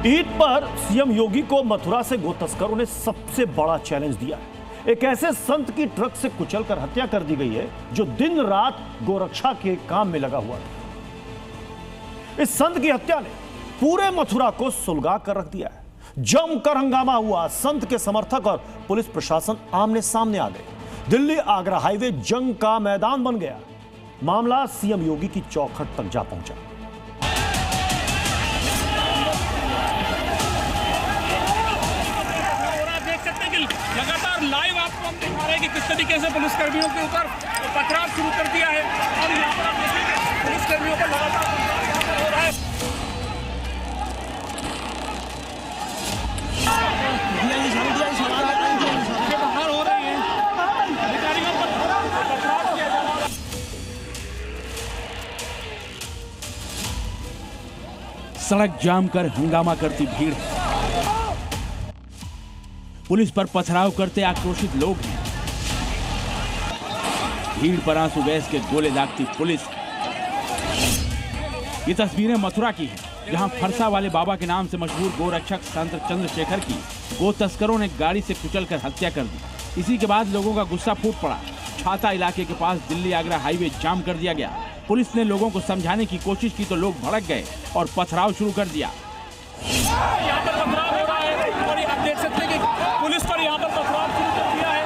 ईद पर सीएम योगी को मथुरा से गो तस्करों ने सबसे बड़ा चैलेंज दिया है। एक ऐसे संत की ट्रक से कुचलकर हत्या कर दी गई है जो दिन रात गोरक्षा के काम में लगा हुआ था। इस संत की हत्या ने पूरे मथुरा को सुलगा कर रख दिया है। जमकर हंगामा हुआ, संत के समर्थक और पुलिस प्रशासन आमने सामने आ गए। दिल्ली आगरा हाईवे जंग का मैदान बन गया। मामला सीएम योगी की चौखट तक जा पहुंचा। लगातार लाइव आपको हम दिखा रहे हैं कि किस तरीके से पुलिसकर्मियों के ऊपर पथराव शुरू कर दिया है और यहाँ पर आप देखें पुलिसकर्मियों पर लगातार हो रहा है। बाहर हो रहे हैं, अधिकारियों पर पथराव किया जा रहा है। सड़क जाम कर हंगामा करती भीड़, पुलिस पर पथराव करते आक्रोशित लोग हैं। भीड़ पर आंसू गैस के गोले दागती पुलिस। ये तस्वीरें मथुरा की हैं, जहां फरसा वाले बाबा के नाम से मशहूर गोरक्षक संत चंद्रशेखर की गो तस्करों ने गाड़ी से कुचलकर हत्या कर दी। इसी के बाद लोगों का गुस्सा फूट पड़ा। छाता इलाके के पास दिल्ली आगरा हाईवे जाम कर दिया गया। पुलिस ने लोगों को समझाने की कोशिश की तो लोग भड़क गए और पथराव शुरू कर दिया। यहाँ पर पथराव हो रहा है और आप देख सकते हैं कि पुलिस पर यहाँ पर पथराव शुरू कर दिया है।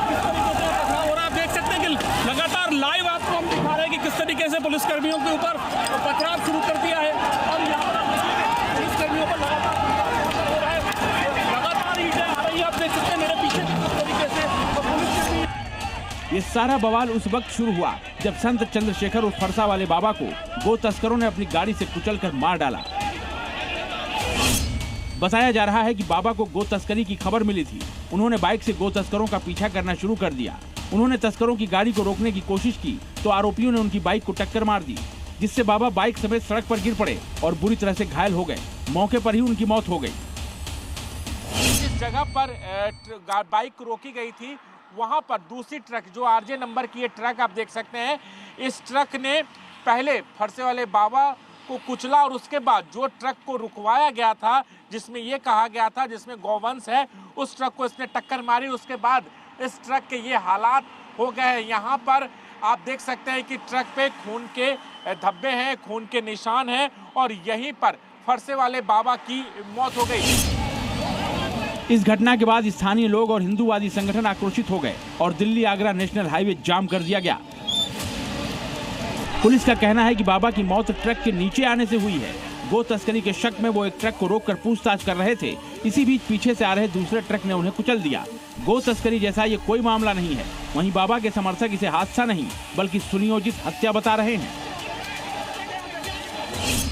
किस तरीके से पथराव हो रहा है आप देख सकते हैं कि लगातार लाइव आपको हम दिखा रहे हैं कि किस तरीके से पुलिसकर्मियों के ऊपर पथराव शुरू कर दिया है और यहाँ पर आप देखिए पुलिसकर्मियों पर लगातार हो रहा है। लगातार ईटें आ रही है, आप देख सकते हैं मेरे पीछे किस तरीके से पुलिस। ये सारा बवाल उस वक्त शुरू हुआ जब संत चंद्रशेखर उस फरसा वाले बाबा को गो तस्करों ने अपनी गाड़ी से कुचलकर मार डाला। बताया जा रहा है कि बाबा को गो तस्करी की खबर मिली थी। उन्होंने बाइक से गो तस्करों का पीछा करना शुरू कर दिया। उन्होंने तस्करों की गाड़ी को रोकने की कोशिश की तो आरोपियों ने उनकी बाइक को टक्कर मार दी, जिससे बाबा बाइक समेत सड़क पर गिर पड़े और बुरी तरह से घायल हो गए। मौके पर ही उनकी मौत हो गई। जिस जगह पर बाइक रोकी गई थी वहां पर दूसरी ट्रक, जो आरजे नंबर की ये ट्रक आप देख सकते हैं, इस ट्रक ने पहले फरसे वाले बाबा को कुचला और उसके बाद जो ट्रक को रुकवाया गया था, जिसमें ये कहा गया था जिसमें गौवंश है, उस ट्रक को इसने टक्कर मारी। उसके बाद इस ट्रक के ये हालात हो गए हैं। यहाँ पर आप देख सकते हैं कि ट्रक पे खून के धब्बे हैं, खून के निशान हैं और यहीं पर फरसे वाले बाबा की मौत हो गई। इस घटना के बाद स्थानीय लोग और हिंदूवादी संगठन आक्रोशित हो गए और दिल्ली आगरा नेशनल हाईवे जाम कर दिया गया। पुलिस का कहना है कि बाबा की मौत ट्रक के नीचे आने से हुई है। गो तस्करी के शक में वो एक ट्रक को रोककर पूछताछ कर रहे थे। इसी बीच पीछे से आ रहे दूसरे ट्रक ने उन्हें कुचल दिया। गो तस्करी जैसा ये कोई मामला नहीं है। वहीं बाबा के समर्थक इसे हादसा नहीं बल्कि सुनियोजित हत्या बता रहे हैं।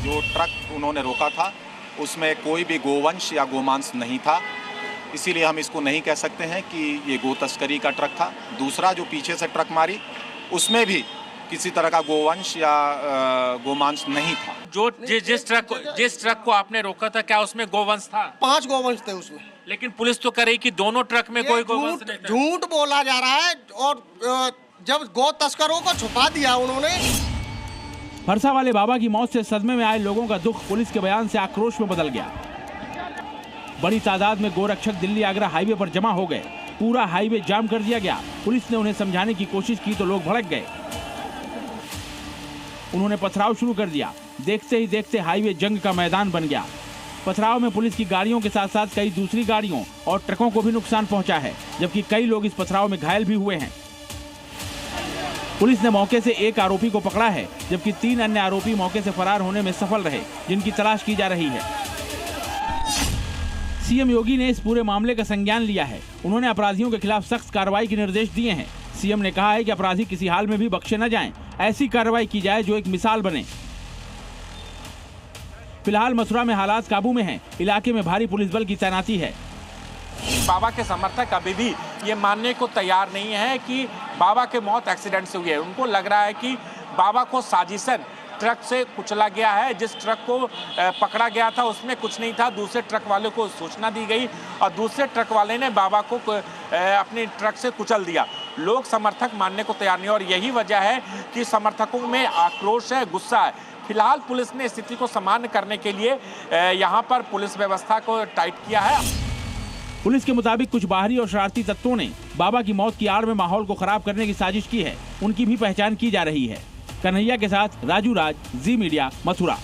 जो ट्रक उन्होंने रोका था उसमें कोई भी गोवंश या गोमांस नहीं था, इसीलिए हम इसको नहीं कह सकते हैं कि ये गो तस्करी का ट्रक था। दूसरा जो पीछे से ट्रक मारी उसमें भी किसी तरह का गोवंश या गोमांस नहीं था। जो जिस ट्रक को आपने रोका था, क्या उसमें गोवंश था? 5 गोवंश थे उसमें। लेकिन पुलिस तो कह रही कि दोनों ट्रक में कोई गोवंश नहीं था। झूठ बोला जा रहा है और जब गो तस्करों को छुपा दिया उन्होंने। फरसा वाले बाबा की मौत से सदमे में आए लोगों का दुख पुलिस के बयान से आक्रोश में बदल गया। बड़ी तादाद में गोरक्षक दिल्ली आगरा हाईवे पर जमा हो गए। पूरा हाईवे जाम कर दिया गया। पुलिस ने उन्हें समझाने की कोशिश की तो लोग भड़क गए। उन्होंने पथराव शुरू कर दिया। देखते ही देखते हाईवे जंग का मैदान बन गया। पथराव में पुलिस की गाड़ियों के साथ साथ कई दूसरी गाड़ियों और ट्रकों को भी नुकसान पहुंचा है, जबकि कई लोग इस पथराव में घायल भी हुए हैं। पुलिस ने मौके से एक आरोपी को पकड़ा है, जबकि 3 अन्य आरोपी मौके से फरार होने में सफल रहे, जिनकी तलाश की जा रही है। सीएम योगी ने इस पूरे मामले का संज्ञान लिया है। उन्होंने अपराधियों के खिलाफ सख्त कार्रवाई के निर्देश दिए हैं। सीएम ने कहा है कि अपराधी किसी हाल में भी बख्शे न जाएं। ऐसी कार्रवाई की जाए जो एक मिसाल बने। फिलहाल मथुरा में हालात काबू में हैं। इलाके में भारी पुलिस बल की तैनाती है। बाबा के समर्थक अभी भी ये मानने को तैयार नहीं है कि बाबा की मौत एक्सीडेंट से हुई है। उनको लग रहा है कि बाबा को साजिशन ट्रक से कुचला गया है। जिस ट्रक को पकड़ा गया था उसमें कुछ नहीं था। दूसरे ट्रक वाले को सूचना दी गई और दूसरे ट्रक वाले ने बाबा को अपने ट्रक से कुचल दिया। लोग समर्थक मानने को तैयार नहीं और यही वजह है कि समर्थकों में आक्रोश है, गुस्सा है। फिलहाल पुलिस ने स्थिति को सामान्य करने के लिए यहाँ पर पुलिस व्यवस्था को टाइट किया है। पुलिस के मुताबिक कुछ बाहरी और शरारती तत्वों ने बाबा की मौत की आड़ में माहौल को खराब करने की साजिश की है। उनकी भी पहचान की जा रही है। कन्हैया के साथ राजू राज, जी मीडिया, मथुरा।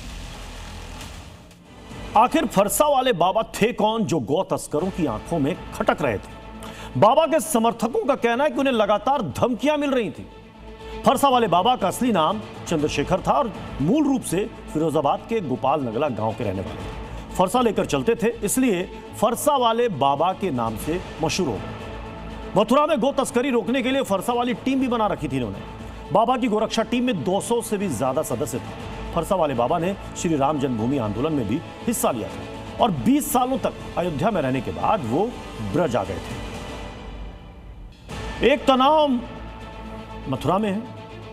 आखिर फरसा वाले बाबा थे कौन जो गौ तस्करों की आंखों में खटक रहे थे? बाबा के समर्थकों का कहना है कि उन्हें लगातार धमकियां मिल रही थी। फरसा वाले बाबा का असली नाम चंद्रशेखर था और मूल रूप से फिरोजाबाद के गोपाल नगला गांव के रहने वाले थे। फरसा लेकर चलते थे, इसलिए फरसा वाले बाबा के नाम से मशहूर हो गए। मथुरा में गौ तस्करी रोकने के लिए फरसा वाली टीम भी बना रखी थी इन्होंने। बाबा की गोरक्षा टीम में 200 से भी ज्यादा सदस्य थे। फरसा वाले बाबा ने श्री राम जन्मभूमि आंदोलन में भी हिस्सा लिया था और 20 सालों तक अयोध्या में रहने के बाद वो ब्रज आ गए थे। एक तनाव मथुरा में है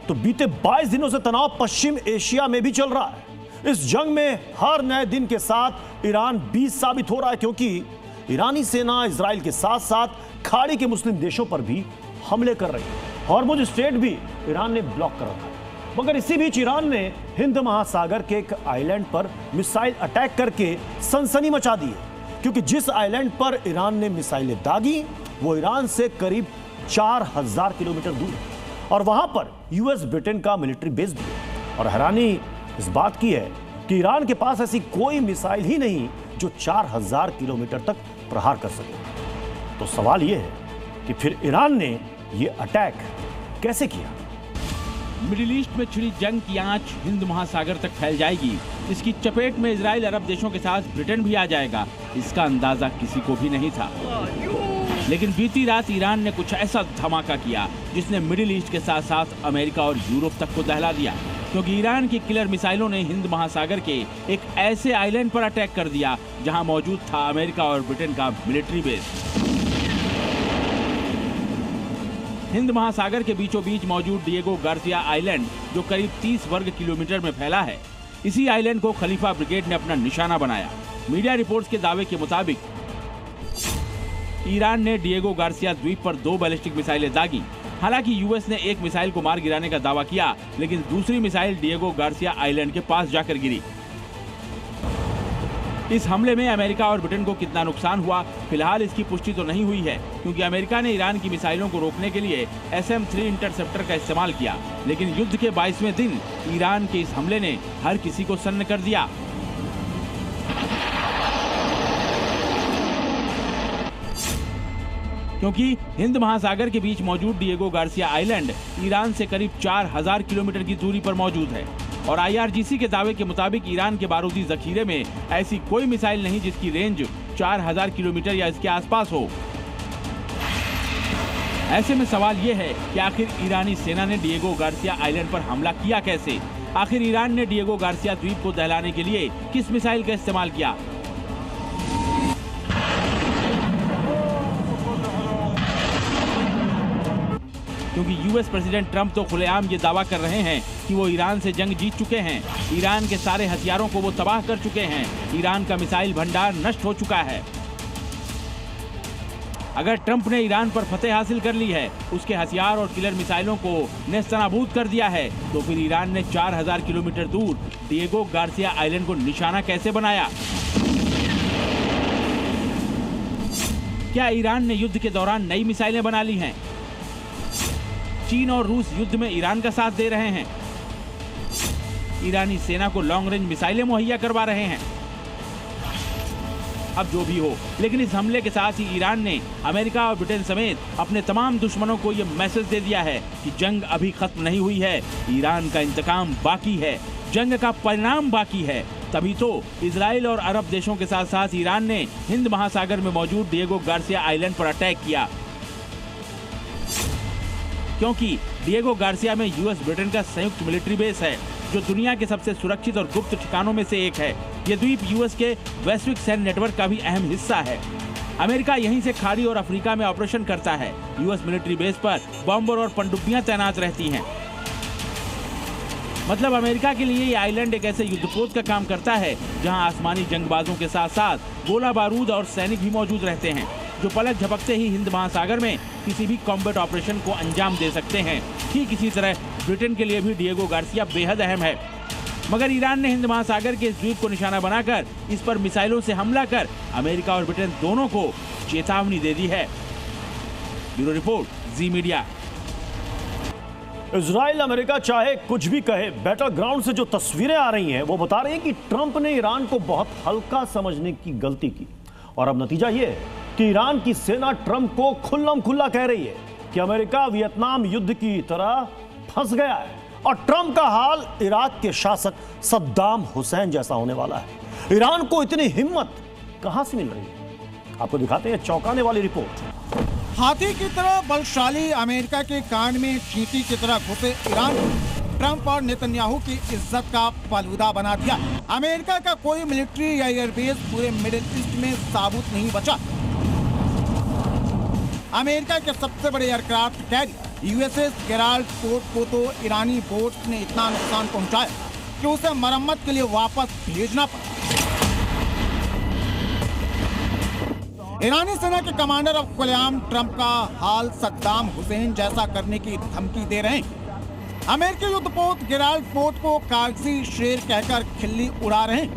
तो बीते 22 दिनों से तनाव पश्चिम एशिया में भी चल रहा है। इस जंग में हर नए दिन के साथ ईरान 20 साबित हो रहा है, क्योंकि ईरानी सेना इजराइल के साथ साथ खाड़ी के मुस्लिम देशों पर भी हमले कर रही है। हॉर्मुज स्ट्रेट भी ईरान ने ब्लॉक कर रखा है। मगर इसी बीच ईरान ने हिंद महासागर के एक आइलैंड पर मिसाइल अटैक करके सनसनी मचा दी है, क्योंकि जिस आइलैंड पर ईरान ने मिसाइलें दागी वो ईरान से करीब 4000 किलोमीटर दूर है और वहां पर यूएस ब्रिटेन का मिलिट्री बेस भी है। और हैरानी इस बात की है कि ईरान के पास ऐसी कोई मिसाइल ही नहीं जो 4000 किलोमीटर तक प्रहार कर सके। तो सवाल यह है कि फिर ईरान ने यह अटैक कैसे किया? मिडिल ईस्ट में छिड़ी जंग की आंच हिंद महासागर तक फैल जाएगी। इसकी चपेट में इजराइल अरब देशों के साथ ब्रिटेन भी आ जाएगा, इसका अंदाजा किसी को भी नहीं था। लेकिन बीती रात ईरान ने कुछ ऐसा धमाका किया जिसने मिडिल ईस्ट के साथ साथ अमेरिका और यूरोप तक को दहला दिया, क्योंकि ईरान की किलर मिसाइलों ने हिंद महासागर के एक ऐसे आइलैंड पर अटैक कर दिया जहां मौजूद था अमेरिका और ब्रिटेन का मिलिट्री बेस। हिंद महासागर के बीचों बीच मौजूद डिएगो गार्सिया आइलैंड, जो करीब 30 वर्ग किलोमीटर में फैला है, इसी आइलैंड को खलीफा ब्रिगेड ने अपना निशाना बनाया। मीडिया रिपोर्ट्स के दावे के मुताबिक ईरान ने डिएगो गार्सिया द्वीप पर 2 बैलिस्टिक मिसाइलें दागी। हालांकि यूएस ने एक मिसाइल को मार गिराने का दावा किया, लेकिन दूसरी मिसाइल डिएगो गार्सिया आइलैंड के पास जाकर गिरी। इस हमले में अमेरिका और ब्रिटेन को कितना नुकसान हुआ, फिलहाल इसकी पुष्टि तो नहीं हुई है, क्योंकि अमेरिका ने ईरान की मिसाइलों को रोकने के लिए SM-3 इंटरसेप्टर का इस्तेमाल किया। लेकिन युद्ध के 22वें दिन ईरान के इस हमले ने हर किसी को सन्न कर दिया। क्योंकि हिंद महासागर के बीच मौजूद डिएगो गार्सिया आइलैंड ईरान से करीब 4000 किलोमीटर की दूरी पर मौजूद है और IRGC के दावे के मुताबिक ईरान के बारूदी जखीरे में ऐसी कोई मिसाइल नहीं जिसकी रेंज 4000 किलोमीटर या इसके आसपास हो। ऐसे में सवाल यह है कि आखिर ईरानी सेना ने डिएगो गार्सिया आइलैंड पर हमला किया कैसे? आखिर ईरान ने डिएगो गार्सिया द्वीप को दहलाने के लिए किस मिसाइल का इस्तेमाल किया? क्योंकि यूएस प्रेसिडेंट ट्रंप तो खुलेआम ये दावा कर रहे हैं कि वो ईरान से जंग जीत चुके हैं, ईरान के सारे हथियारों को वो तबाह कर चुके हैं, ईरान का मिसाइल भंडार नष्ट हो चुका है। अगर ट्रंप ने ईरान पर फतेह हासिल कर ली है, उसके हथियार और किलर मिसाइलों को नेस्तनाबूद कर दिया है, तो फिर ईरान ने 4000 किलोमीटर दूर डिएगो गार्सिया आइलैंड को निशाना कैसे बनाया? क्या ईरान ने युद्ध के दौरान नई मिसाइलें बना ली हैं? चीन और रूस युद्ध में ईरान का साथ दे रहे हैं। ईरानी सेना को लॉन्ग रेंज मिसाइलें मुहैया करवा रहे हैं। अब जो भी हो, लेकिन इस हमले के साथ ही ईरान ने अमेरिका और ब्रिटेन समेत अपने तमाम दुश्मनों को यह मैसेज दे दिया है कि जंग अभी खत्म नहीं हुई है, ईरान का इंतकाम बाकी है, जंग का परिणाम बाकी है। तभी तो इजराइल और अरब देशों के साथ साथ ईरान ने हिंद महासागर में मौजूद डिएगो गार्सिया आइलैंड पर अटैक किया, क्योंकि डिएगो गार्सिया में यूएस ब्रिटेन का संयुक्त मिलिट्री बेस है, जो दुनिया के सबसे सुरक्षित और गुप्त ठिकानों में से एक है। यह द्वीप यूएस के वैश्विक सैन्य नेटवर्क का भी अहम हिस्सा है। अमेरिका यहीं से खाड़ी और अफ्रीका में ऑपरेशन करता है। यूएस मिलिट्री बेस पर बॉम्बर और पनडुब्बियां तैनात रहती हैं। मतलब अमेरिका के लिए ये आइलैंड एक ऐसे युद्धपोत का काम करता है जहां आसमानी जंगबाजों के साथ साथ गोला बारूद और सैनिक भी मौजूद रहते हैं, जो पलक झपकते ही हिंद महासागर में किसी भी कॉम्बैट ऑपरेशन को अंजाम दे सकते हैं। ठीक इसी तरह ब्रिटेन के लिए भी डिएगो गार्सिया बेहद अहम है। मगर ईरान ने हिंद महासागर के इस द्वीप को निशाना बनाकर इस पर मिसाइलों से हमला कर अमेरिका और ब्रिटेन दोनों को चेतावनी दे दी है। ब्यूरो रिपोर्ट, जी मीडिया। इजराइल अमेरिका चाहे कुछ भी कहे, बैटल ग्राउंड से जो तस्वीरें आ रही हैं वो बता रही हैं कि ट्रंप ने ईरान को बहुत हल्का समझने की गलती की और अब नतीजा ये है कि ईरान की सेना ट्रंप को खुल्लम खुल्ला कह रही है कि अमेरिका वियतनाम युद्ध की तरह फंस गया है और ट्रंप का हाल इराक के शासक सद्दाम हुसैन जैसा होने वाला है। ईरान को इतनी हिम्मत कहां से मिल रही है, आपको दिखाते हैं चौंकाने वाली रिपोर्ट। हाथी की तरह बलशाली अमेरिका के कान में चींटी की तरह घुसे ईरान ट्रंप और नेतन्याहू की इज्जत का फालूदा बना दिया। अमेरिका का कोई मिलिट्री या एयरबेस पूरे मिडिल ईस्ट में साबुत नहीं बचा। अमेरिका के सबसे बड़े aircraft carrier USS Gerald port को तो ईरानी बोट ने इतना नुकसान पहुंचाया कि उसे मरम्मत के लिए वापस भेजना पड़ा। ईरानी सेना के कमांडर अब खुलेआम ट्रंप का हाल सद्दाम हुसैन जैसा करने की धमकी दे रहे हैं। अमेरिकी युद्धपोत गेराल्ड पोर्ट को कागजी शेर कहकर खिल्ली उड़ा रहे हैं।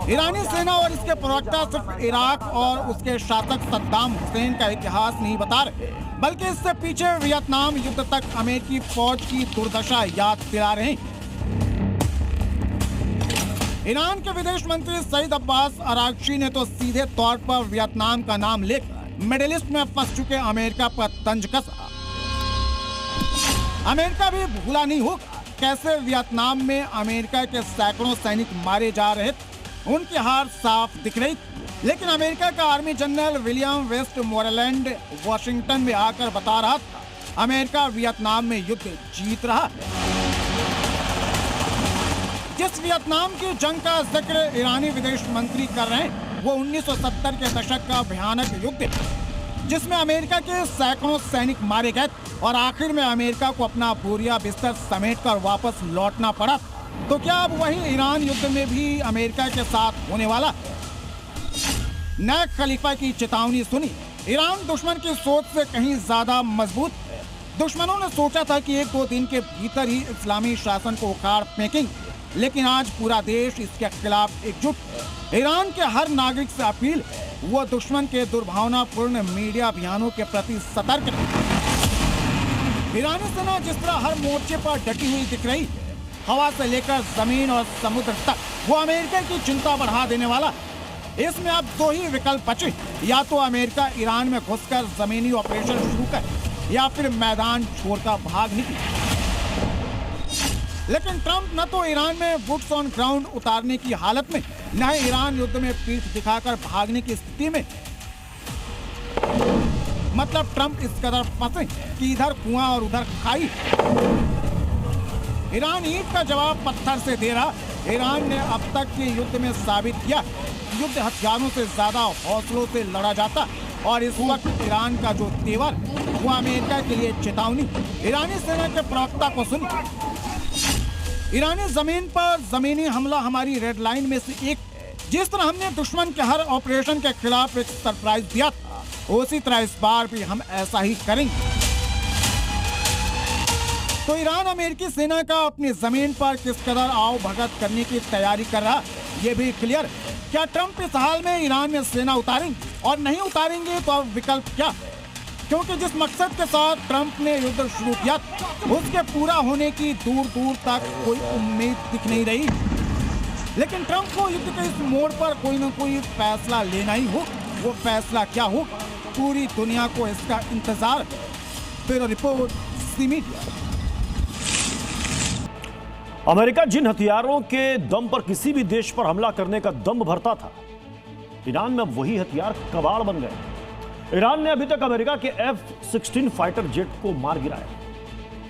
ईरानी सेना और इसके प्रवक्ता सिर्फ इराक और उसके शासक सद्दाम हुसैन का इतिहास नहीं बता रहे, बल्कि इससे पीछे वियतनाम युद्ध तक अमेरिकी फौज की दुर्दशा याद दिला रहे हैं। ईरान के विदेश मंत्री सईद अब्बास अरागची ने तो सीधे तौर पर वियतनाम का नाम लेकर मिडिल ईस्ट में फंस चुके अमेरिका पर तंज कसा। अमेरिका भी भूला नहीं होगा कैसे वियतनाम में अमेरिका के सैकड़ों सैनिक मारे जा रहे थे। उनकी हार साफ दिख रही थी, लेकिन अमेरिका का आर्मी जनरल विलियम वेस्ट मोरेलैंड वॉशिंगटन में आकर बता रहा था अमेरिका वियतनाम में युद्ध जीत रहा है। जिस वियतनाम की जंग का जिक्र ईरानी विदेश मंत्री कर रहे हैं वो 1970 के दशक का भयानक युद्ध है, जिसमें अमेरिका के सैकड़ों सैनिक मारे गए और आखिर में अमेरिका को अपना बोरिया बिस्तर समेटकर वापस लौटना पड़ा। तो क्या अब वही ईरान युद्ध में भी अमेरिका के साथ होने वाला? नए खलीफा की चेतावनी सुनी। ईरान दुश्मन की सोच से कहीं ज्यादा मजबूत है। दुश्मनों ने सोचा था कि 1-2 दिन के भीतर ही इस्लामी शासन को उखाड़ फेंकेंगे, लेकिन आज पूरा देश इसके खिलाफ एकजुट है। ईरान के हर नागरिक से अपील है वो दुश्मन के दुर्भावनापूर्ण मीडिया अभियानों के प्रति सतर्क रहे। ईरानी सेना जिस तरह हर मोर्चे पर डटी हुई दिख रही है, हवा से लेकर जमीन और समुद्र तक, वो अमेरिका की चिंता बढ़ा देने वाला। इसमें अब 2 ही विकल्प बचे, या तो अमेरिका ईरान में घुसकर जमीनी ऑपरेशन शुरू करे या फिर मैदान छोड़कर भाग निकले। लेकिन ट्रंप न तो ईरान में बुट्स ऑन ग्राउंड उतारने की हालत में, न ही ईरान युद्ध में पीठ दिखाकर भागने की स्थिति में। मतलब ट्रंप इस कदर फंसे कि इधर कुआं और उधर खाई। ईरान ईंट का जवाब पत्थर से दे रहा। ईरान ने अब तक के युद्ध में साबित किया युद्ध हथियारों से ज्यादा हौसलों से लड़ा जाता, और इस वक्त ईरान का जो तेवर वो अमेरिका के लिए चेतावनी। ईरानी सेना के प्रवक्ता को सुनिए। ईरानी जमीन पर जमीनी हमला हमारी रेड लाइन में से एक है। जिस तरह हमने दुश्मन के हर ऑपरेशन के खिलाफ एक सरप्राइज दिया था, उसी तरह इस बार भी हम ऐसा ही करेंगे। तो ईरान अमेरिकी सेना का अपनी जमीन पर किस कदर आओ भगत करने की तैयारी कर रहा, ये भी क्लियर है। क्या ट्रंप इस हाल में ईरान में सेना उतारेंगे, और नहीं उतारेंगे तो अब विकल्प क्या है? क्योंकि जिस मकसद के साथ ट्रंप ने युद्ध शुरू किया उसके पूरा होने की दूर दूर तक कोई उम्मीद दिख नहीं रही। लेकिन ट्रंप को युद्ध के इस मोड़ पर कोई न कोई फैसला लेना ही हो। वो फैसला क्या हो, पूरी दुनिया को इसका इंतजार है। ब्यूरो रिपोर्ट, जी मीडिया। अमेरिका जिन हथियारों के दम पर किसी भी देश पर हमला करने का दम भरता था, ईरान में वही हथियार कबाड़ बन गए। ईरान ने अभी तक अमेरिका के F-16 फाइटर जेट को मार गिराया।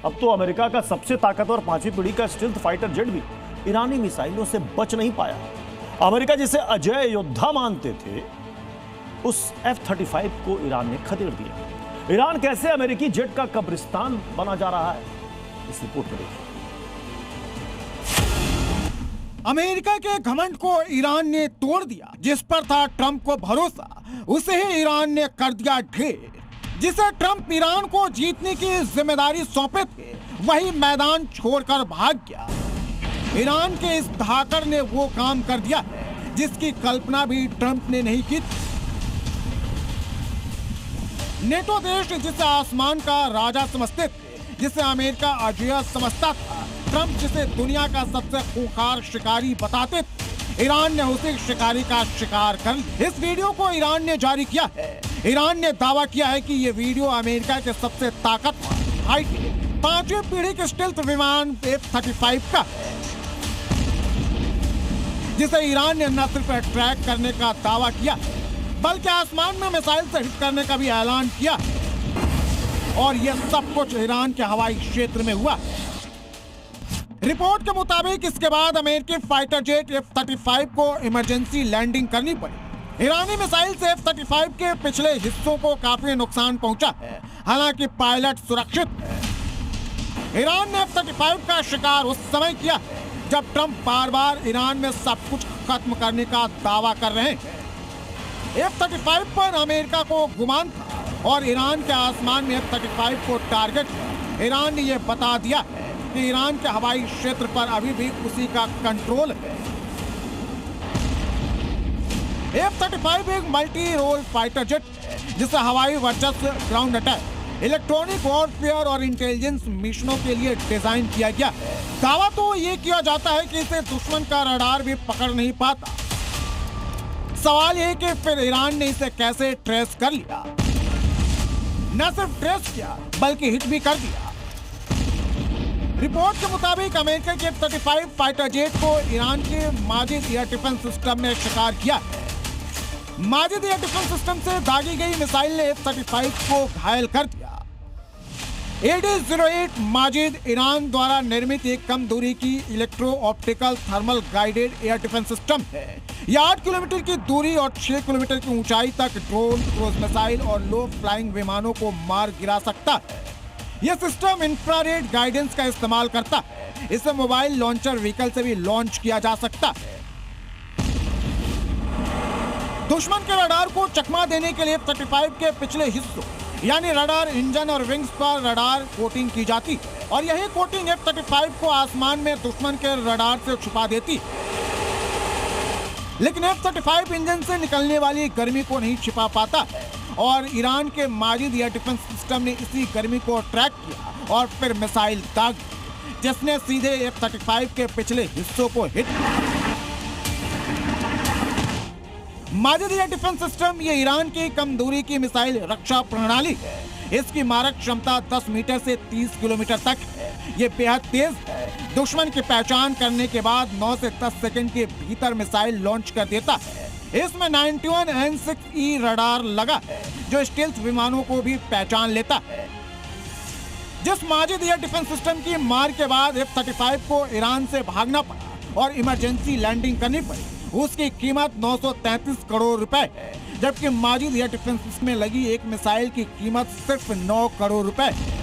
अब तो अमेरिका का सबसे ताकतवर 5वीं पीढ़ी का स्टील्थ फाइटर जेट भी ईरानी मिसाइलों से बच नहीं पाया। अमेरिका जिसे अजय योद्धा मानते थे, उस F-35 को ईरान ने खदेड़ दिया। ईरान कैसे अमेरिकी जेट का कब्रिस्तान बना जा रहा है, इस रिपोर्ट में देखिए। अमेरिका के घमंड को ईरान ने तोड़ दिया। जिस पर था ट्रंप को भरोसा, उसे ही ईरान ने कर दिया ढेर। जिसे ट्रंप ईरान को जीतने की जिम्मेदारी सौंपे थे, वही मैदान छोड़कर भाग गया। ईरान के इस धाकड़ ने वो काम कर दिया जिसकी कल्पना भी ट्रंप ने नहीं की। नेटो देश जिसे आसमान का राजा समझते थे, जिसे अमेरिका अजय समझता था, ट्रंप जिसे दुनिया का सबसे खूंखार शिकारी बताते थे, ईरान ने उसी शिकारी का शिकार कर लिया। इस वीडियो को ईरान ने जारी किया है। ईरान ने दावा किया है कि ये वीडियो अमेरिका के सबसे ताकतवर हाईटेक 5वीं पीढ़ी के स्टेल्थ विमान F-35 का है, जिसे ईरान ने न सिर्फ ट्रैक करने का दावा किया बल्कि आसमान में मिसाइल से हिट करने का भी ऐलान किया। और यह सब कुछ ईरान के हवाई क्षेत्र में हुआ। रिपोर्ट के मुताबिक इसके बाद अमेरिकी फाइटर जेट F-35 को इमरजेंसी लैंडिंग करनी पड़ी। ईरानी मिसाइल से F-35 के पिछले हिस्सों को काफी नुकसान पहुंचा है, हालांकि पायलट सुरक्षित है। ईरान ने F-35 का शिकार उस समय किया है जब ट्रंप बार बार ईरान में सब कुछ खत्म करने का दावा कर रहे हैं। F-35 पर अमेरिका को गुमान था और ईरान के आसमान में F-35 को टारगेट किया। ईरान ने यह बता दिया है कि ईरान के हवाई क्षेत्र पर अभी भी उसी का कंट्रोल है। F-35 एक मल्टी रोल फाइटर जेट है जिसे हवाई वर्चस्व, ग्राउंड अटैक, इलेक्ट्रॉनिक वॉरफेयर और इंटेलिजेंस मिशनों के लिए डिजाइन किया गया है। दावा तो ये किया जाता है कि इसे दुश्मन का रडार भी पकड़ नहीं पाता। सवाल ये कि फिर ईरान ने इसे कैसे ट्रेस कर लिया। न सिर्फ ट्रेस किया बल्कि हिट भी कर दिया। रिपोर्ट के मुताबिक अमेरिका के F-35 फाइटर जेट को ईरान के माजिद एयर डिफेंस सिस्टम में शिकार किया है। माजिद एयर डिफेंस सिस्टम से दागी गई मिसाइल ने F-35 को घायल कर दिया। AD-08 माजिद ईरान द्वारा निर्मित एक कम दूरी की electro optical thermal guided air defence system है। यह 8 किलोमीटर की दूरी और 6 किलोमीटर की ऊंचाई तक ड्रोन, क्रूज मिसाइल और लो फ्लाइंग विमानों को मार गिरा सकता है। यह सिस्टम इंफ्रारेड गाइडेंस का इस्तेमाल करता है। इसे मोबाइल लॉन्चर व्हीकल से भी लॉन्च किया जा सकता है। दुश्मन के रडार को चकमा देने के लिए F-35 के पिछले हिस्सों यानी रडार इंजन और विंग्स पर रडार कोटिंग की जाती है और यही कोटिंग F-35 को आसमान में दुश्मन के रडार से छुपा देती है। लेकिन F-35 इंजन से निकलने वाली गर्मी को नहीं छिपा पाता है और ईरान के माजिद एयर डिफेंस सिस्टम ने इसी गर्मी को ट्रैक किया और फिर मिसाइल दाग दी, जिसने सीधे F-35 के पिछले हिस्सों को हिट किया। माजिद एयर डिफेंस सिस्टम ये ईरान की कम दूरी की मिसाइल रक्षा प्रणाली है। इसकी मारक क्षमता 10 मीटर से 30 किलोमीटर तक है। ये बेहद तेज है। दुश्मन की पहचान करने के बाद 9 से 10 सेकंड के भीतर मिसाइल लॉन्च कर देता है। इसमें 91 N6E रडार लगा है जो स्टेल्थ विमानों को भी पहचान लेता है। जिस माजिद एयर डिफेंस सिस्टम की मार के बाद F-35 को ईरान से भागना पड़ा और इमरजेंसी लैंडिंग करनी पड़ी, उसकी कीमत 933 करोड़ रुपए है, जबकि माजिद एयर डिफेंस में लगी एक मिसाइल की कीमत सिर्फ 9 करोड़ रुपए है।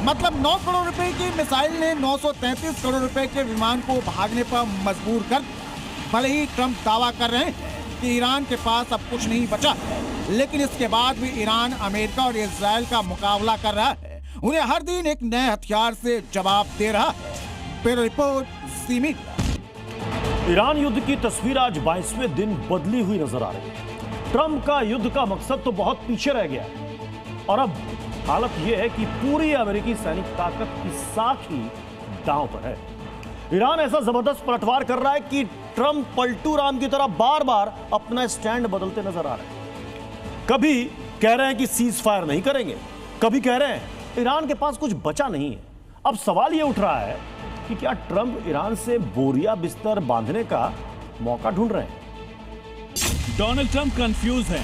मतलब 9 करोड़ रुपए की मिसाइल ने 933 करोड़ रुपए के विमान को भागने पर मजबूर कर दिया। भले ही ट्रंप दावा कर रहे हैं कि ईरान के पास अब कुछ नहीं बचा है, लेकिन इसके बाद भी ईरान अमेरिका और इजराइल का मुकाबला कर रहा है। उन्हें हर दिन एक नए हथियार से जवाब दे रहा है। Bureau report, C media. Iran युद्ध की तस्वीर आज 22वें दिन बदली हुई नजर आ रही है। ट्रंप का युद्ध का मकसद तो बहुत पीछे रह गया और अब हालत यह है कि पूरी अमेरिकी सैनिक ताकत की साख ही दांव पर है। ईरान ऐसा जबरदस्त पलटवार कर रहा है कि ट्रंप पलटू राम की तरह बार बार अपना स्टैंड बदलते नजर आ रहे हैं। कभी कह रहे हैं कि सीज फायर नहीं करेंगे, कभी कह रहे हैं ईरान के पास कुछ बचा नहीं है। अब सवाल यह उठ रहा है कि क्या ट्रंप ईरान से बोरिया बिस्तर बांधने का मौका ढूंढ रहे हैं? डोनाल्ड ट्रंप कंफ्यूज है।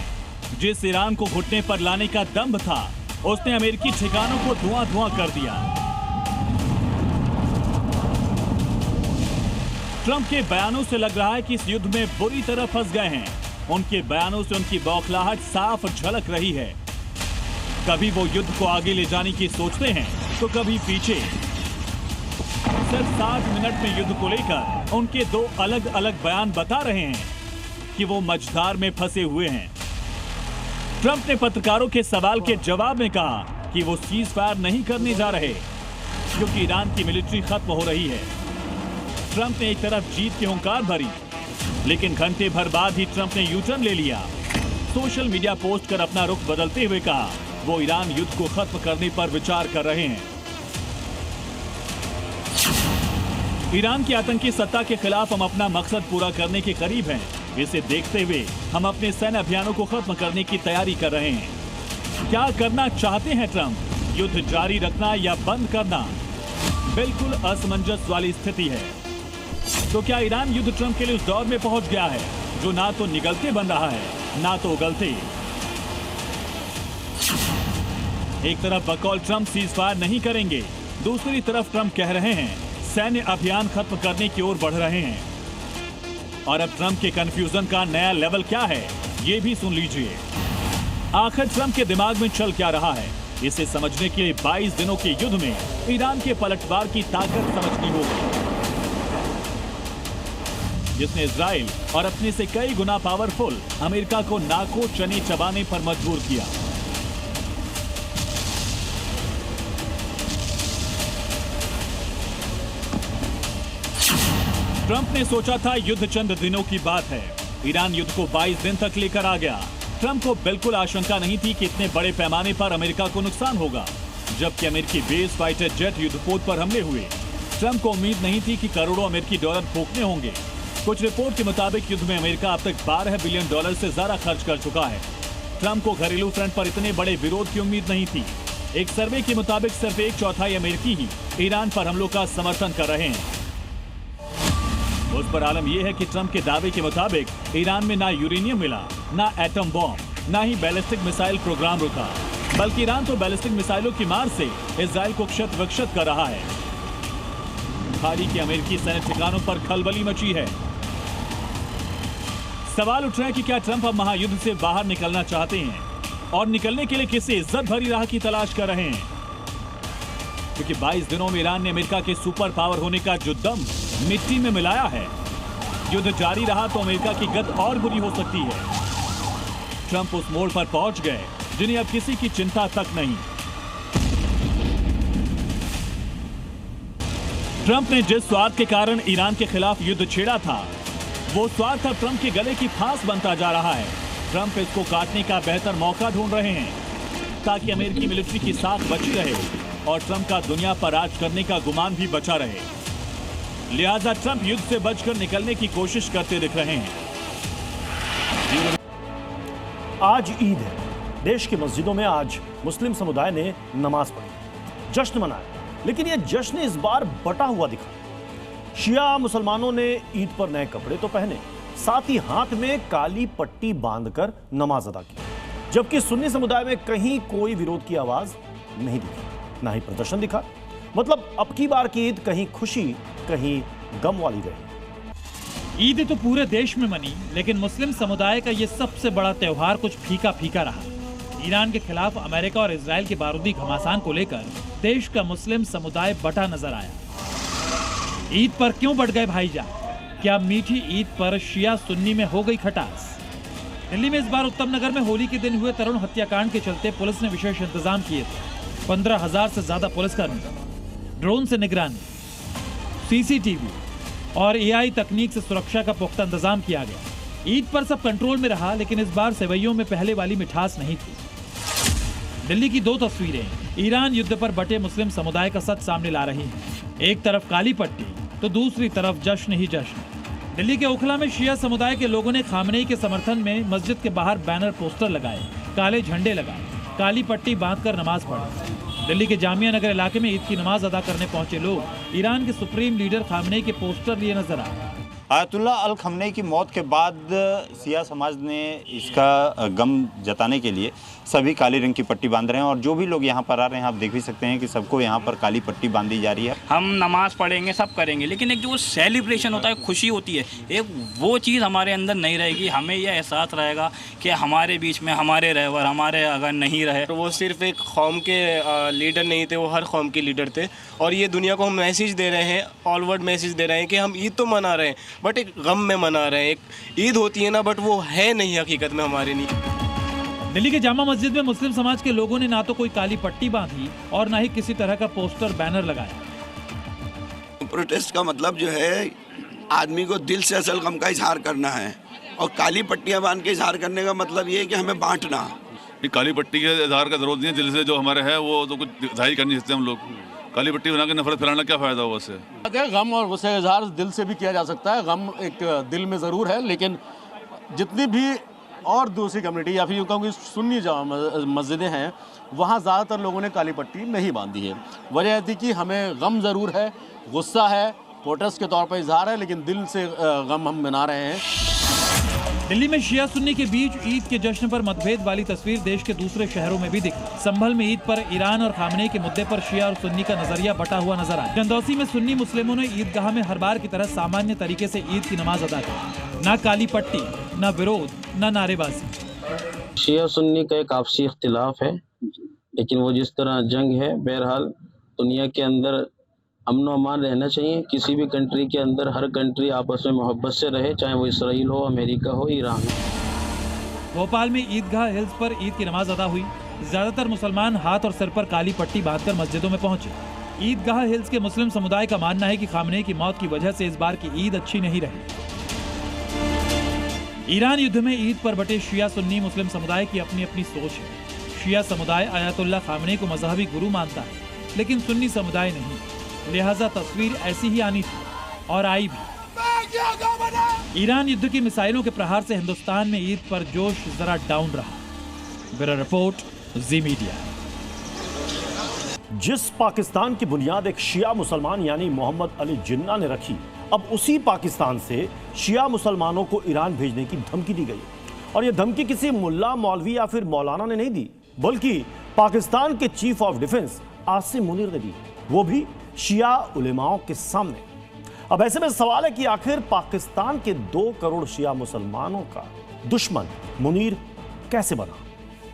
जिस ईरान को घुटने पर लाने का दम्भ था, उसने अमेरिकी ठिकानों को धुआं धुआं कर दिया। ट्रंप के बयानों से लग रहा है कि इस युद्ध में बुरी तरह फंस गए हैं। उनके बयानों से उनकी बौखलाहट साफ झलक रही है। कभी वो युद्ध को आगे ले जाने की सोचते हैं तो कभी पीछे। सिर्फ 60 मिनट में युद्ध को लेकर उनके दो अलग अलग बयान बता रहे हैं कि वो मझधार में फंसे हुए हैं। ट्रंप ने पत्रकारों के सवाल के जवाब में कहा कि वो सीज फायर नहीं करने जा रहे। क्योंकि ईरान की मिलिट्री खत्म हो रही है। ट्रंप ने एक तरफ जीत की हुंकार भरी, लेकिन घंटे भर बाद ही ट्रंप ने यू टर्न ले लिया। सोशल मीडिया पोस्ट कर अपना रुख बदलते हुए कहा वो ईरान युद्ध को खत्म करने पर विचार कर रहे हैं। ईरान की आतंकी सत्ता के खिलाफ हम अपना मकसद पूरा करने के करीब हैं। इसे देखते हुए हम अपने सैन्य अभियानों को खत्म करने की तैयारी कर रहे हैं। क्या करना चाहते हैं ट्रंप? युद्ध जारी रखना या बंद करना? बिल्कुल असमंजस वाली स्थिति है। तो क्या ईरान युद्ध ट्रंप के लिए उस दौर में पहुंच गया है जो ना तो निगलते बन रहा है ना तो उगलते? एक तरफ बकौल ट्रंप सीज़फायर नहीं करेंगे, दूसरी तरफ ट्रंप कह रहे हैं सैन्य अभियान खत्म करने की ओर बढ़ रहे हैं। और अब ट्रंप के कंफ्यूजन का नया लेवल क्या है, ये भी सुन लीजिए। आखिर ट्रंप के दिमाग में चल क्या रहा है, इसे समझने के लिए 22 दिनों के युद्ध में ईरान के पलटवार की ताकत समझनी होगी, जिसने इजराइल और अपने से कई गुना पावरफुल अमेरिका को नाको चने चबाने पर मजबूर किया। ट्रंप ने सोचा था युद्ध चंद दिनों की बात है, ईरान युद्ध को 22 दिन तक लेकर आ गया। ट्रंप को बिल्कुल आशंका नहीं थी कि इतने बड़े पैमाने पर अमेरिका को नुकसान होगा। जबकि अमेरिकी बेस फाइटर जेट युद्धपोत पर हमले हुए, ट्रंप को उम्मीद नहीं थी कि करोड़ों अमेरिकी डॉलर फूकने होंगे। कुछ रिपोर्ट के मुताबिक युद्ध में अमेरिका अब तक $12 बिलियन से ज्यादा खर्च कर चुका है। ट्रंप को घरेलू फ्रंट पर इतने बड़े विरोध की उम्मीद नहीं थी। एक सर्वे के मुताबिक सिर्फ 1/4 अमेरिकी ही ईरान पर हमलों का समर्थन कर रहे हैं। उस पर आलम यह है कि ट्रंप के दावे के मुताबिक ईरान में ना यूरेनियम मिला, ना एटम बॉम्ब, ना ही बैलिस्टिक मिसाइल प्रोग्राम रुका, बल्कि ईरान तो बैलिस्टिक मिसाइलों की मार से इजराइल को क्षत विक्षत कर रहा है। खाड़ी के अमेरिकी सैन्य ठिकानों पर खलबली मची है। सवाल उठ रहा है कि क्या ट्रंप अब महायुद्ध से बाहर निकलना चाहते हैं और निकलने के लिए किसी इज्जत भरी राह की तलाश कर रहे हैं? क्योंकि 22 दिनों में ईरान ने अमेरिका के सुपर पावर होने का जो दम मिट्टी में मिलाया है, युद्ध जारी रहा तो अमेरिका की गत और बुरी हो सकती है। ट्रंप उस मोड़ पर पहुंच गए जिन्हें अब किसी की चिंता तक नहीं। ट्रंप ने जिस स्वार्थ के कारण ईरान के खिलाफ युद्ध छेड़ा था, वो स्वार्थ अब ट्रंप के गले की फांस बनता जा रहा है। ट्रंप इसको काटने का बेहतर मौका ढूंढ रहे हैं ताकि अमेरिकी मिलिट्री की साख बची रहे और ट्रंप का दुनिया पर राज करने का गुमान भी बचा रहे। लिहाजा ट्रंप युद्ध से बचकर निकलने की कोशिश करते दिख रहे हैं। आज ईद है। देश की मस्जिदों में आज मुस्लिम समुदाय ने नमाज पढ़ी, जश्न मनाया, लेकिन यह जश्न इस बार बटा हुआ दिखा। शिया मुसलमानों ने ईद पर नए कपड़े तो पहने, साथ ही हाथ में काली पट्टी बांधकर नमाज अदा की, जबकि सुन्नी समुदाय में कहीं कोई विरोध की आवाज नहीं दिखी, ना ही प्रदर्शन दिखा। मतलब अब की बार की ईद कहीं खुशी कहीं गम वाली रही। ईद तो पूरे देश में मनी, लेकिन मुस्लिम समुदाय का यह सबसे बड़ा त्योहार कुछ फीका फीका रहा। ईरान के खिलाफ अमेरिका और इजराइल के बारूदी घमासान को लेकर देश का मुस्लिम समुदाय बटा नजर आया। ईद पर क्यों बढ़ गए भाईजान? क्या मीठी ईद पर शिया सुन्नी में हो गई खटास? दिल्ली में इस बार उत्तम नगर में होली के दिन हुए तरुण हत्याकांड के चलते पुलिस ने विशेष इंतजाम किए थे। 15,000 से ज्यादा पुलिसकर्मी, ड्रोन से निगरानी, सीसीटीवी और एआई तकनीक से सुरक्षा का पुख्ता इंतजाम किया गया। ईद पर सब कंट्रोल में रहा, लेकिन इस बार सेवैयों में पहले वाली मिठास नहीं थी। दिल्ली की 2 तस्वीरें ईरान युद्ध पर बटे मुस्लिम समुदाय का सच सामने ला रही हैं। एक तरफ काली पट्टी तो दूसरी तरफ जश्न ही जश्न। दिल्ली के ओखला में शिया समुदाय के लोगों ने खामनेई के समर्थन में मस्जिद के बाहर बैनर पोस्टर लगाए, काले झंडे लगाए, काली पट्टी बांधकर नमाज पढ़ी। दिल्ली के जामिया नगर इलाके में ईद की नमाज अदा करने पहुंचे लोग ईरान के सुप्रीम लीडर खामनेई के पोस्टर लिए नजर आए। आयतुल्ला अल खमनेई की मौत के बाद शिया समाज ने इसका गम जताने के लिए सभी काली रंग की पट्टी बांध रहे हैं और जो भी लोग यहाँ पर आ रहे हैं, आप देख भी सकते हैं कि सबको यहाँ पर काली पट्टी बांधी जा रही है। हम नमाज पढ़ेंगे, सब करेंगे, लेकिन एक जो सेलिब्रेशन होता है, खुशी होती है, एक वो चीज़ हमारे अंदर नहीं रहेगी। हमें यह एहसास रहेगा कि हमारे बीच में हमारे रहवर हमारे अगर नहीं रहे तो वो सिर्फ एक कौम के लीडर नहीं थे, वो हर कौम के लीडर थे। और ये दुनिया को हम मैसेज दे रहे हैं, ऑल वर्ल्ड मैसेज दे रहे हैं कि हम ईद तो मना रहे हैं बट एक गम में मना रहे हैं। एक ईद होती है ना, बट वो है नहीं हकीकत में हमारे लिए। दिल्ली के जामा मस्जिद में मुस्लिम समाज के लोगों ने ना तो कोई काली पट्टी बांधी और ना ही किसी तरह का पोस्टर बैनर लगाया। प्रोटेस्ट का मतलब जो है आदमी को दिल से असल गम का इजहार करना है, और काली पट्टियां बांध के इजहार करने का मतलब ये है कि हमें बांटना। काली पट्टी के इजहार का जरूरत नहीं है, दिल से जो हमारे है वो तो कुछ जाहिर कर नहीं सकते हम लोग। काली पट्टी बना के नफरत फैलाना क्या फ़ायदा हुआ उससे? गम और गुस्से इजहार दिल से भी किया जा सकता है, गम एक दिल में ज़रूर है, लेकिन जितनी भी और दूसरी कम्युनिटी या फिर यूँ कहूँ कि सुन्नी मस्जिदें हैं वहाँ ज़्यादातर लोगों ने काली पट्टी नहीं बांधी है। वजह थी कि हमें गम ज़रूर है, गुस्सा है, प्रोटेस्ट के तौर पर इजहार है, लेकिन दिल से गम हम मना रहे हैं। दिल्ली में शिया सुन्नी के बीच ईद के जश्न पर मतभेद वाली तस्वीर देश के दूसरे शहरों में भी दिखी। संभल में ईद पर ईरान और खामनेई के मुद्दे पर शिया और सुन्नी का नजरिया बटा हुआ नजर आया। जंदौसी में सुन्नी मुस्लिमों ने ईदगाह में हर बार की तरह सामान्य तरीके से ईद की नमाज अदा की। न काली पट्टी, न विरोध, न नारेबाजी। शिया सुन्नी का एक आपसी इख्तिलाफ है, लेकिन वो जिस तरह जंग है, बहरहाल दुनिया के अंदर अमन अमान रहना चाहिए। किसी भी कंट्री के अंदर हर कंट्री आपस में मोहब्बत से रहे, चाहे वो इसराइल हो, अमेरिका हो, ईरान हो। भोपाल में ईदगाह हिल्स पर ईद की नमाज अदा हुई। ज्यादातर मुसलमान हाथ और सिर पर काली पट्टी बांधकर मस्जिदों में पहुंचे। ईदगाह हिल्स के मुस्लिम समुदाय का मानना है कि खामनेई की मौत की वजह से इस बार की ईद अच्छी नहीं रही। ईरान युद्ध में ईद पर बटे शिया सुन्नी मुस्लिम समुदाय की अपनी अपनी सोच है। शिया समुदाय आयतुल्लाह खामनेई को मजहबी गुरु मानता है, लेकिन सुन्नी समुदाय नहीं। लिहाजा तस्वीर ऐसी ही आनी थी और आई भी। ईरान युद्ध की मिसाइलों के प्रहार से हिंदुस्तान में ईद पर जोश जरा डाउन रहा। ब्यूरो रिपोर्ट, जी मीडिया। जिस पाकिस्तान की बुनियाद एक शिया मुसलमान यानी मोहम्मद अली जिन्ना ने रखी, अब उसी पाकिस्तान से शिया मुसलमानों को ईरान भेजने की धमकी दी गई। और यह धमकी किसी मुल्ला, मौलवी या फिर मौलाना ने नहीं दी, बल्कि पाकिस्तान के chief of defence Asim Munir ने दी, वो भी शिया उलेमाओं के सामने। अब ऐसे में सवाल है कि आखिर पाकिस्तान के 2 करोड़ शिया मुसलमानों का दुश्मन मुनीर कैसे बना?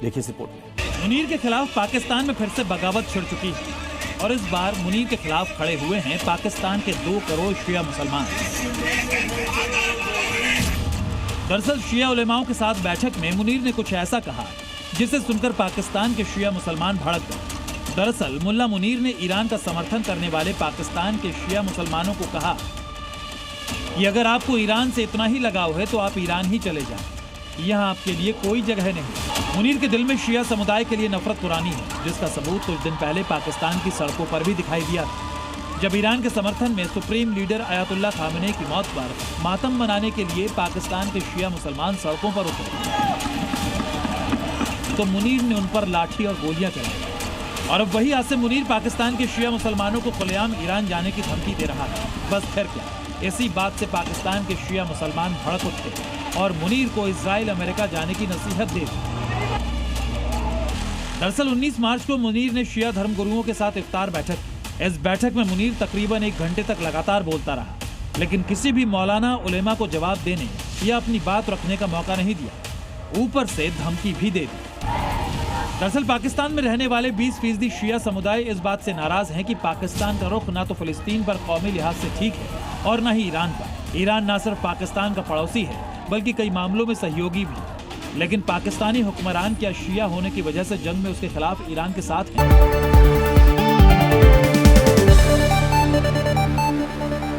देखिए इस रिपोर्ट में। मुनीर के खिलाफ पाकिस्तान में फिर से बगावत छिड़ चुकी है और इस बार मुनीर के खिलाफ खड़े हुए हैं पाकिस्तान के 2 करोड़ शिया मुसलमान। दरअसल शिया उलेमाओं के साथ बैठक में मुनीर ने कुछ ऐसा कहा जिसे सुनकर पाकिस्तान के शिया मुसलमान भड़क गए। दरअसल मुल्ला मुनीर ने ईरान का समर्थन करने वाले पाकिस्तान के शिया मुसलमानों को कहा कि अगर आपको ईरान से इतना ही लगाव है तो आप ईरान ही चले जाएं, यहाँ आपके लिए कोई जगह नहीं। मुनीर के दिल में शिया समुदाय के लिए नफरत पुरानी है, जिसका सबूत कुछ दिन पहले पाकिस्तान की सड़कों पर भी दिखाई दिया था, जब ईरान के समर्थन में सुप्रीम लीडर आयतुल्लाह खामनेई की मौत पर मातम मनाने के लिए पाकिस्तान के शिया मुसलमान सड़कों पर उतरे तो मुनीर ने उन पर लाठी और गोलियां चलाई। और अब वही आसिम मुनीर पाकिस्तान के शिया मुसलमानों को खुलेआम ईरान जाने की धमकी दे रहा है। बस फिर क्या, इसी बात से पाकिस्तान के शिया मुसलमान भड़क उठे और मुनीर को इजराइल अमेरिका जाने की नसीहत दे दी। दरअसल 19 मार्च को मुनीर ने शिया धर्मगुरुओं के साथ इफ्तार बैठक की। इस बैठक में मुनीर तकरीबन 1 घंटे तक लगातार बोलता रहा, लेकिन किसी भी मौलाना उलेमा को जवाब देने या अपनी बात रखने का मौका नहीं दिया, ऊपर से धमकी भी दे दी। दरअसल पाकिस्तान में रहने वाले 20% शिया समुदाय इस बात से नाराज हैं कि पाकिस्तान का रुख न तो फिलिस्तीन पर कौमी लिहाज से ठीक है और न ही ईरान पर। ईरान न सिर्फ पाकिस्तान का पड़ोसी है बल्कि कई मामलों में सहयोगी भी। लेकिन पाकिस्तानी हुक्मरान क्या शिया होने की वजह से जंग में उसके खिलाफ ईरान के साथ हैं?